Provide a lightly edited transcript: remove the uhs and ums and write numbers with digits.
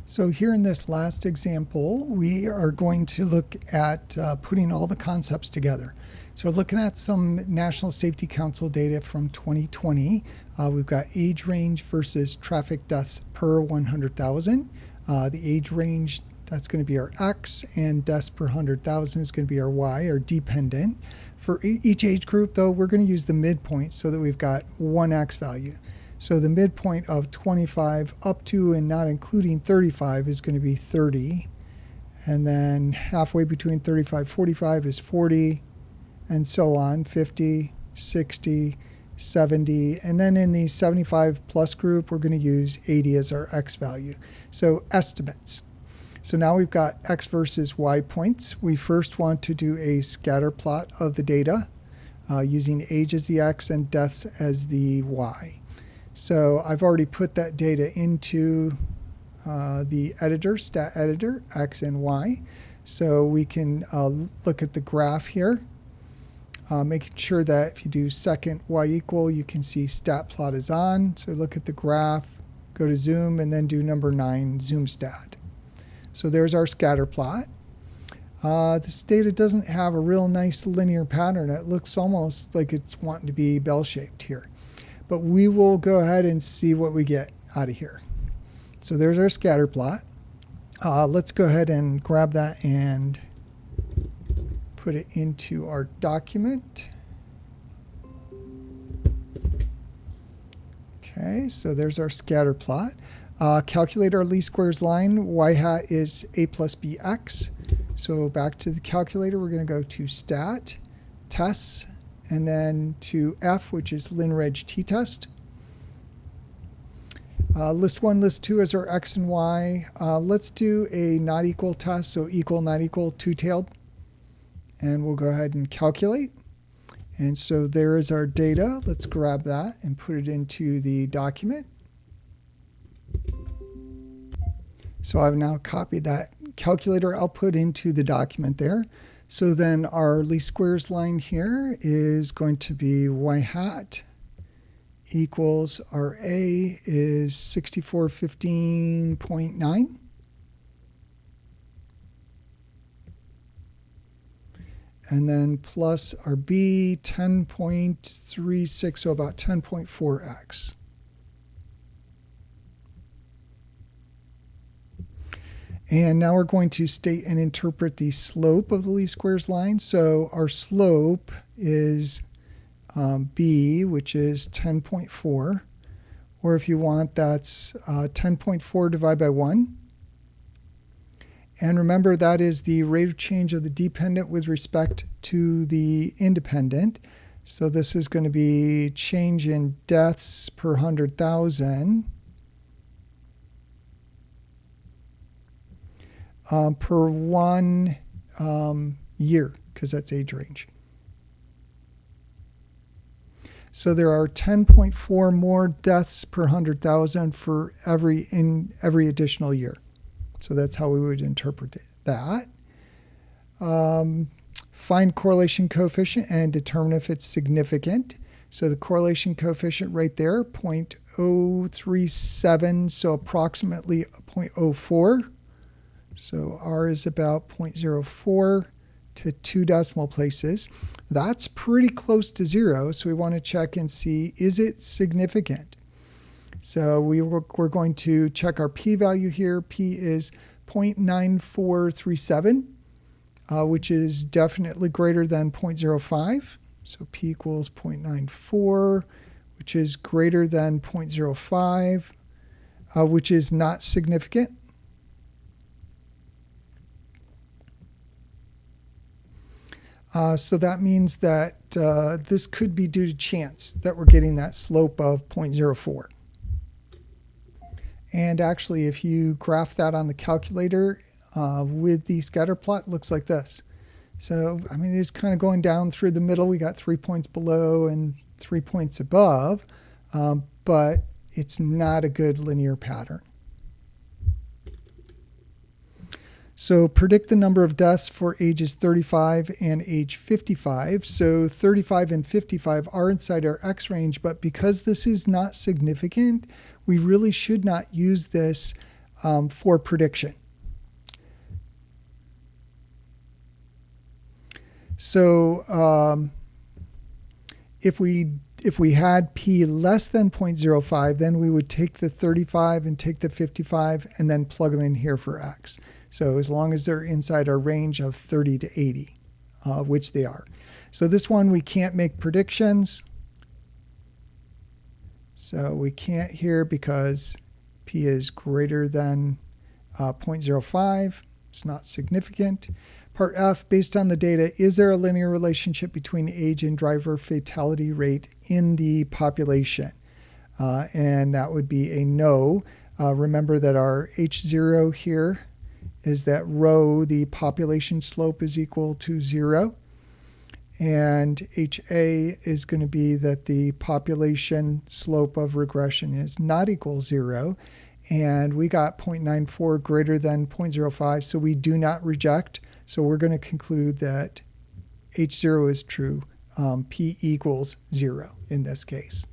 So here in this last example, we are going to look at putting all the concepts together. So we're looking at some National Safety Council data from 2020. We've got age range versus traffic deaths per 100,000. The age range, that's going to be our X, and deaths per 100,000 is going to be our Y, our dependent. For each age group, though, we're going to use the midpoint so that we've got one X value. So the midpoint of 25 up to and not including 35 is going to be 30. And then halfway between 35 45 is 40, and so on, 50, 60, 70. And then in the 75 plus group, we're going to use 80 as our X value. So estimates. So now we've got X versus Y points. We first want to do a scatter plot of the data using age as the X and deaths as the Y. So I've already put that data into the editor, stat editor, X and Y. So we can look at the graph here, making sure that if you do second Y equal, you can see stat plot is on. So look at the graph, go to zoom, and then do number 9, zoom stat. So there's our scatter plot. This data doesn't have a real nice linear pattern. It looks almost like it's wanting to be bell-shaped here. But we will go ahead and see what we get out of here. So there's our scatter plot. Let's go ahead and grab that and put it into our document. Okay, so there's our scatter plot. Calculate our least squares line. Y hat is a plus bx. So back to the calculator, we're going to go to stat, tests, and then to F, which is LinReg t-test. List 1, list 2 is our X and Y. Let's do a not equal test, so equal, not equal, two-tailed. And we'll go ahead and calculate. And so there is our data. Let's grab that and put it into the document. So I've now copied that calculator output into the document there. So then our least squares line here is going to be Y hat equals our A is 6415.9. And then plus our B 10.36, so about 10.4x. And now we're going to state and interpret the slope of the least squares line. So our slope is B, which is 10.4. Or if you want, that's 10.4 divided by 1. And remember, that is the rate of change of the dependent with respect to the independent. So this is going to be change in deaths per 100,000. Per 1 year, because that's age range. So there are 10.4 more deaths per 100,000 for every additional year. So that's how we would interpret that. Find correlation coefficient and determine if it's significant. So the correlation coefficient right there, 0.037, so approximately 0.04. So R is about 0.04 to 2 decimal places. That's pretty close to 0, so we want to check and see, is it significant? So we're going to check our p-value here. P is 0.9437, which is definitely greater than 0.05. So P equals 0.94, which is greater than 0.05, which is not significant. So that means that this could be due to chance that we're getting that slope of 0.04. And actually, if you graph that on the calculator with the scatter plot, it looks like this. So, I mean, it's kind of going down through the middle. We got 3 points below and 3 points above, but it's not a good linear pattern. So predict the number of deaths for ages 35 and age 55. So 35 and 55 are inside our X range, but because this is not significant, we really should not use this for prediction. So if we had p less than 0.05, then we would take the 35 and take the 55 and then plug them in here for x. So as long as they're inside our range of 30 to 80, which they are. So this one we can't make predictions. So we can't here because p is greater than 0.05. It's not significant. Part F, based on the data, is there a linear relationship between age and driver fatality rate in the population? And that would be a no. Remember that our H0 here is that rho, the population slope, is equal to 0. And HA is going to be that the population slope of regression is not equal to 0. And we got 0.94 greater than 0.05, so we do not reject. So we're going to conclude that H0 is true, P equals 0 in this case.